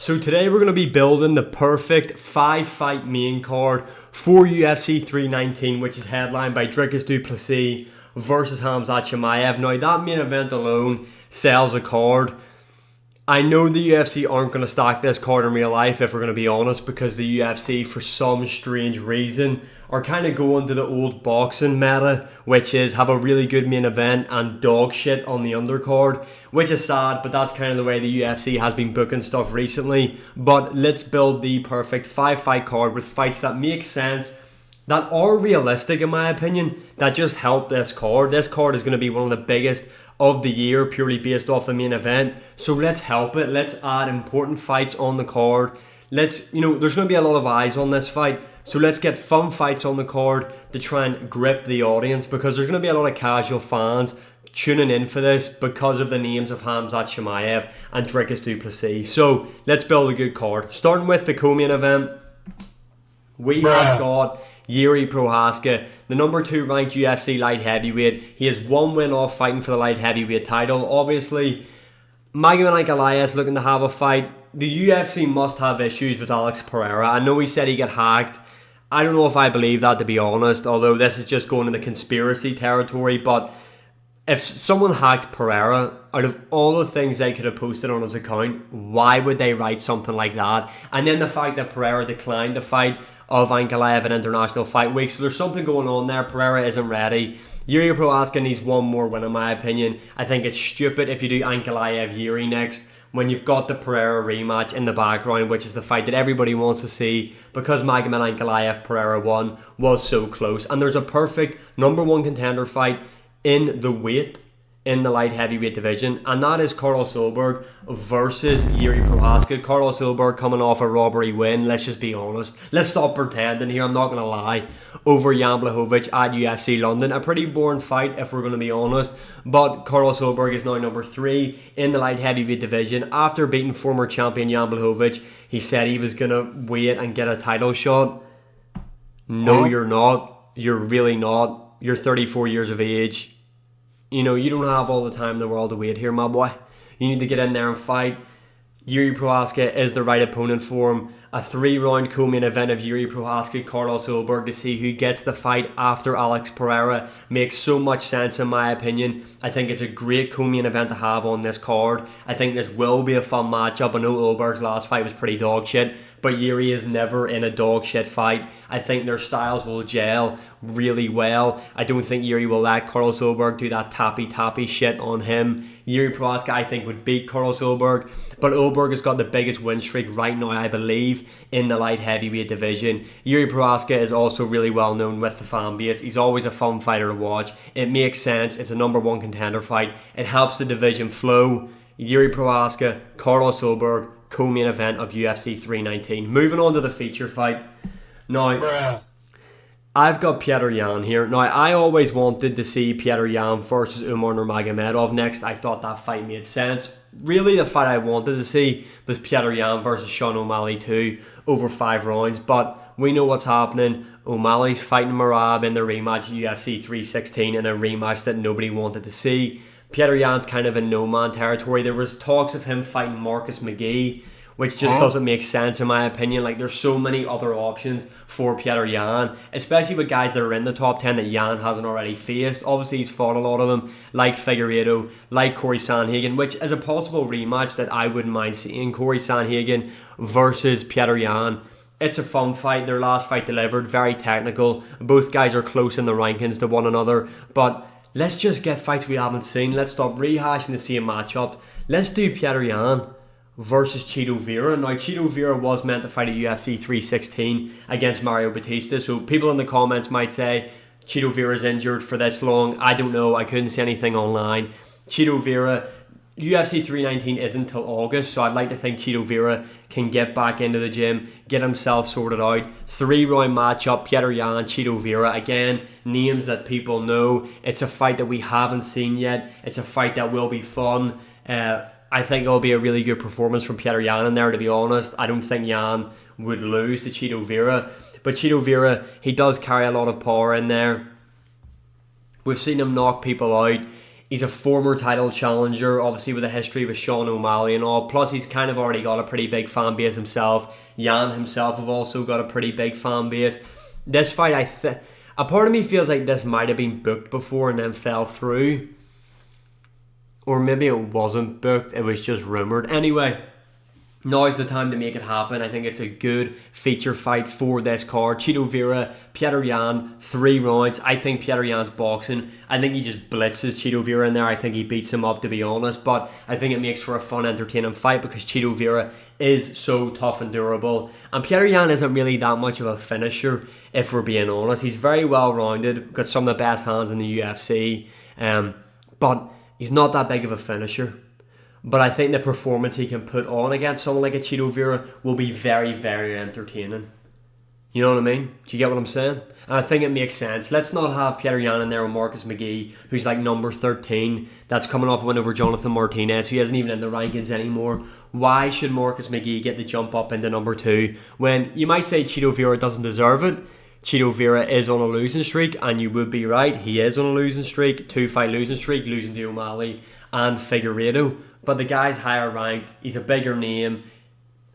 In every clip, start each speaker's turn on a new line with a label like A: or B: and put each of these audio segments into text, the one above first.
A: So today we're going to be building the perfect 5-fight main card for UFC 319, which is headlined by Dricus du Plessis versus Khamzat Chimaev. Now that main event alone sells a card. I know the UFC aren't going to stock this card in real life, if we're going to be honest, because the UFC, for some strange reason, are kind of going to the old boxing meta, which is have a really good main event and dog shit on the undercard, which is sad, but that's kind of the way the UFC has been booking stuff recently. But let's build the perfect 5-fight card with fights that make sense, that are realistic in my opinion, that just help this card. This card is going to be one of the biggest of the year, purely based off the main event. So let's help it. Let's add important fights on the card. There's going to be a lot of eyes on this fight. So let's get fun fights on the card to try and grip the audience, because there's going to be a lot of casual fans tuning in for this because of the names of Khamzat Chimaev and Dricus du Plessis. So let's build a good card. Starting with the co-main event, we have got Yuri Prohaska, the number 2 ranked UFC light heavyweight. He has one win off fighting for the light heavyweight title. Obviously, Nagamedov is looking to have a fight. The UFC must have issues with Alex Pereira. I know he said he got hacked. I don't know if I believe that, to be honest, although this is just going into conspiracy territory. But if someone hacked Pereira, out of all the things they could have posted on his account, why would they write something like that? And then the fact that Pereira declined the fight of Ankalaev in International Fight Week. So there's something going on there. Pereira isn't ready. Yuri Prohaska needs one more win, in my opinion. I think it's stupid if you do Ankalaev Yuri next, when you've got the Pereira rematch in the background, which is the fight that everybody wants to see, because Magomed Ankalaev Pereira 1 was so close. And there's a perfect number 1 contender fight in the weight, in the light heavyweight division, and that is Carlos Oberg versus Yuri Prohaska. Carlos Oberg coming off a robbery win, let's just be honest. Let's stop pretending here, I'm not going to lie. Over Jan Blachowicz at UFC London. A pretty boring fight, if we're going to be honest. But Carlos Oberg is now number 3 in the light heavyweight division. After beating former champion Jan Blachowicz, he said he was going to wait and get a title shot. No, you're not. You're really not. You're 34 years of age. You don't have all the time in the world to wait here, my boy. You need to get in there and fight. Yuri Prohaska is the right opponent for him. A 3-round co-main event of Yuri Prohaska, Carlos Oberg, to see who gets the fight after Alex Pereira makes so much sense in my opinion. I think it's a great co-main event to have on this card. I think this will be a fun matchup. I know Oberg's last fight was pretty dog shit, but Yuri is never in a dog shit fight. I think their styles will gel really well. I don't think Yuri will let Carlos Oberg do that tappy shit on him. Yuri Prohaska, I think, would beat Carlos Oberg, but Oberg has got the biggest win streak right now, I believe, in the light heavyweight division. Yuri Prohaska is also really well known with the fan base. He's always a fun fighter to watch. It makes sense. It's a number 1 contender fight. It helps the division flow. Yuri Prohaska, Carlos Oberg, co-main event of UFC 319. Moving on to the feature fight. Now, I've got Petr Yan here. Now, I always wanted to see Petr Yan versus Umar Nagamedov next. I thought that fight made sense. Really, the fight I wanted to see was Petr Yan versus Sean O'Malley 2 over 5 rounds. But we know what's happening. O'Malley's fighting Merab in the rematch at UFC 316 in a rematch that nobody wanted to see. Petr Yan's kind of in no-man territory. There was talks of him fighting Marcus McGee, which just doesn't make sense in my opinion. Like, there's so many other options for Petr Yan, especially with guys that are in the top 10 that Yan hasn't already faced. Obviously, he's fought a lot of them, like Figueiredo, like Corey Sandhagen, which is a possible rematch that I wouldn't mind seeing. Corey Sandhagen versus Petr Yan. It's a fun fight. Their last fight delivered, very technical. Both guys are close in the rankings to one another, but let's just get fights we haven't seen. Let's stop rehashing the same matchup. Let's do Petr Yan versus Cheeto Vera. Now, Cheeto Vera was meant to fight at UFC 316 against Mario Batista, so people in the comments might say Cheeto Vera's injured for this long. I don't know. I couldn't see anything online. Cheeto Vera, UFC 319 isn't until August, so I'd like to think Cheeto Vera can get back into the gym, get himself sorted out. 3-round matchup, Petr Yan, Cheeto Vera. Again, names that people know. It's a fight that we haven't seen yet. It's a fight that will be fun. I think it'll be a really good performance from Petr Yan in there, to be honest. I don't think Yan would lose to Cheeto Vera. But Cheeto Vera, he does carry a lot of power in there. We've seen him knock people out. He's a former title challenger, obviously with a history with Sean O'Malley and all. Plus, he's kind of already got a pretty big fan base himself. Jan himself have also got a pretty big fan base. This fight, a part of me feels like this might have been booked before and then fell through. Or maybe it wasn't booked, it was just rumoured. Anyway, now's the time to make it happen. I think it's a good feature fight for this card. Cheeto Vera, Petr Yan, 3 rounds. I think Petr Yan's boxing. I think he just blitzes Cheeto Vera in there. I think he beats him up, to be honest. But I think it makes for a fun, entertaining fight because Cheeto Vera is so tough and durable. And Petr Yan isn't really that much of a finisher, if we're being honest. He's very well-rounded, got some of the best hands in the UFC. But he's not that big of a finisher. But I think the performance he can put on against someone like a Cheeto Vera will be very, very entertaining. You know what I mean? Do you get what I'm saying? And I think it makes sense. Let's not have Petr Yan in there with Marcus McGee, who's like number 13. That's coming off a win over Jonathan Martinez, who isn't even in the rankings anymore. Why should Marcus McGee get the jump up into number 2 when you might say Cheeto Vera doesn't deserve it? Cheeto Vera is on a losing streak, and you would be right. He is on a losing streak, 2-fight losing streak, losing to O'Malley and Figueiredo. But the guy's higher ranked. He's a bigger name.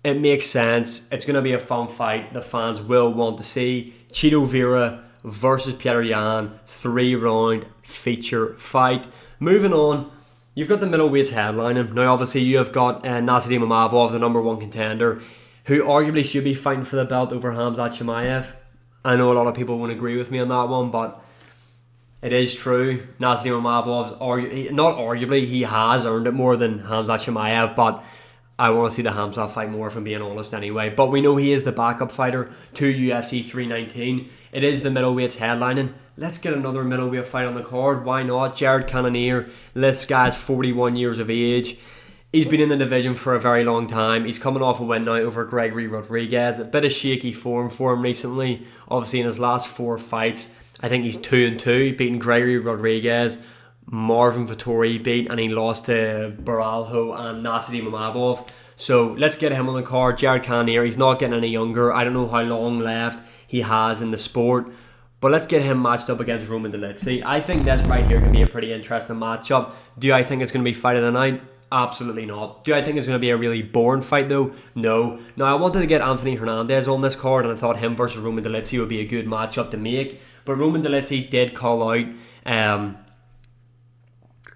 A: It makes sense. It's going to be a fun fight. The fans will want to see Cheeto Vera versus Petr Yan, 3-round feature fight. Moving on, you've got the middleweights headlining. Now, obviously, you have got Nagamedov, the number 1 contender, who arguably should be fighting for the belt over Khamzat Chimaev. I know a lot of people won't agree with me on that one, but it is true. Nagamedov, not arguably, he has earned it more than Khamzat Chimaev, but I want to see the Khamzat fight more, if I'm being honest anyway. But we know he is the backup fighter to UFC 319. It is the middleweights headlining. Let's get another middleweight fight on the card. Why not? Jared Cannonier. This guy's 41 years of age. He's been in the division for a very long time. He's coming off a win now over Gregory Rodriguez. A bit of shaky form for him recently. Obviously in his last 4 fights, I think he's 2-2, beating Gregory Rodriguez, Marvin Vettori beat, and he lost to Baralho and Nagamedov. So let's get him on the card. Jared Cannonier, he's not getting any younger. I don't know how long left he has in the sport, but let's get him matched up against Roman Deitzi. I think this right here can be a pretty interesting matchup. Do I think it's going to be fight of the night? Absolutely not. Do I think it's going to be a really boring fight though? No. Now, I wanted to get Anthony Hernandez on this card, and I thought him versus Roman Deitzi would be a good matchup to make. But Roman Deitzi did call out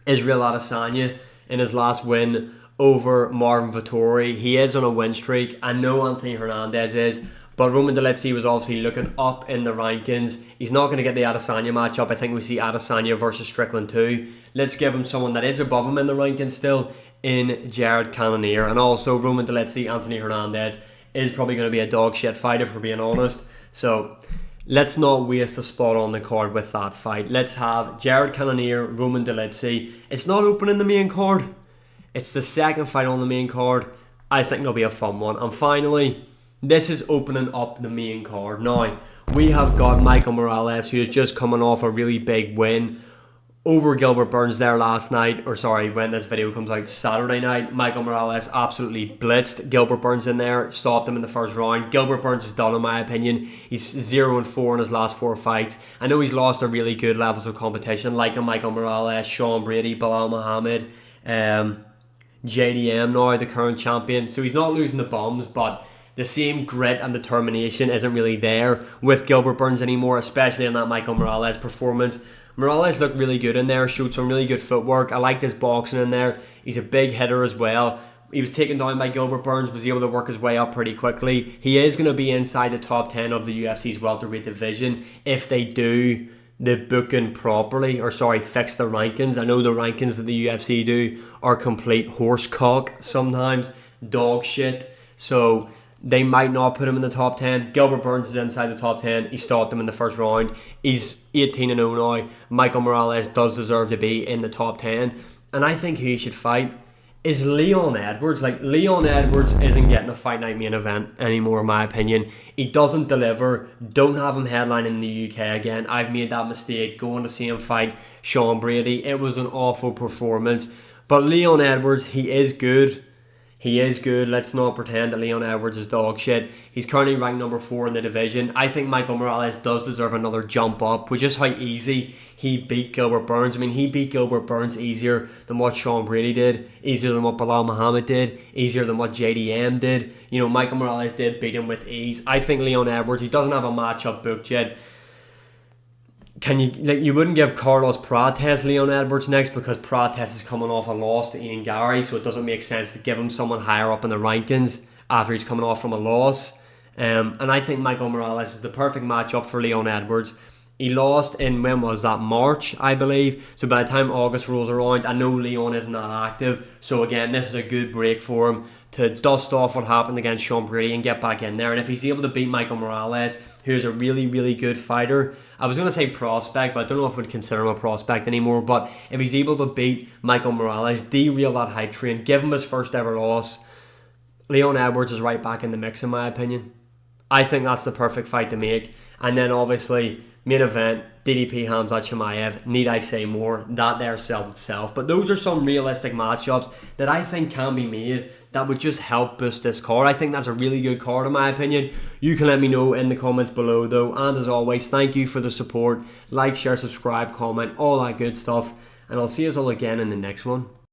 A: Israel Adesanya in his last win over Marvin Vettori. He is on a win streak. I know Anthony Hernandez is, but Roman Deitzi was obviously looking up in the rankings. He's not going to get the Adesanya matchup. I think we see Adesanya versus Strickland too. Let's give him someone that is above him in the rankings still, in Jared Cannonier. And also Roman Deitzi, Anthony Hernandez is probably going to be a dog shit fight, if we're being honest. So let's not waste a spot on the card with that fight. Let's have Jared Cannonier, Roman Deitzi. It's not opening the main card. It's the second fight on the main card. I think it'll be a fun one. And finally, this is opening up the main card. Now, we have got Michael Morales, who is just coming off a really big win over Gilbert Burns there last night, or sorry, when this video comes out, Saturday night. Michael Morales absolutely blitzed Gilbert Burns in there, stopped him in the first round. Gilbert Burns is done, in my opinion. He's 0-4 in his last 4 fights. I know he's lost to really good levels of competition, like a Michael Morales, Sean Brady, Bilal Muhammad, JDM now, the current champion. So he's not losing the bums, but the same grit and determination isn't really there with Gilbert Burns anymore, especially in that Michael Morales performance. Morales looked really good in there, showed some really good footwork. I liked his boxing in there. He's a big hitter as well. He was taken down by Gilbert Burns, was able to work his way up pretty quickly. He is going to be inside the top 10 of the UFC's welterweight division if they do the booking properly, or sorry, fix the rankings. I know the rankings that the UFC do are complete horsecock sometimes, dog shit. So they might not put him in the top 10. Gilbert Burns is inside the top 10. He stopped him in the first round. He's 18-0 now. Michael Morales does deserve to be in the top 10. And I think who he should fight is Leon Edwards. Like, Leon Edwards isn't getting a fight night main event anymore, in my opinion. He doesn't deliver. Don't have him headlining in the UK again. I've made that mistake going to see him fight Sean Brady. It was an awful performance. But Leon Edwards, he is good. He is good. Let's not pretend that Leon Edwards is dog shit. He's currently ranked number 4 in the division. I think Michael Morales does deserve another jump up, which is how easy he beat Gilbert Burns. I mean, he beat Gilbert Burns easier than what Sean Brady did, easier than what Bilal Muhammad did, easier than what JDM did. You know, Michael Morales did beat him with ease. I think Leon Edwards, he doesn't have a matchup booked yet. You wouldn't give Carlos Prates Leon Edwards next because Prates is coming off a loss to Ian Gary, so it doesn't make sense to give him someone higher up in the rankings after he's coming off from a loss. And I think Michael Morales is the perfect matchup for Leon Edwards. He lost in, when was that, March, I believe. So by the time August rolls around, I know Leon isn't that active. So again, this is a good break for him to dust off what happened against Sean Brady and get back in there. And if he's able to beat Michael Morales, who's a really, really good fighter, I was going to say prospect, but I don't know if we'd consider him a prospect anymore. But if he's able to beat Michael Morales, derail that hype train, give him his first ever loss, Leon Edwards is right back in the mix in my opinion. I think that's the perfect fight to make. And then obviously, main event, DDP Khamzat Chimaev, need I say more? That there sells itself. But those are some realistic matchups that I think can be made that would just help boost this card. I think that's a really good card in my opinion. You can let me know in the comments below though. And as always, thank you for the support. Like, share, subscribe, comment, all that good stuff. And I'll see you all again in the next one.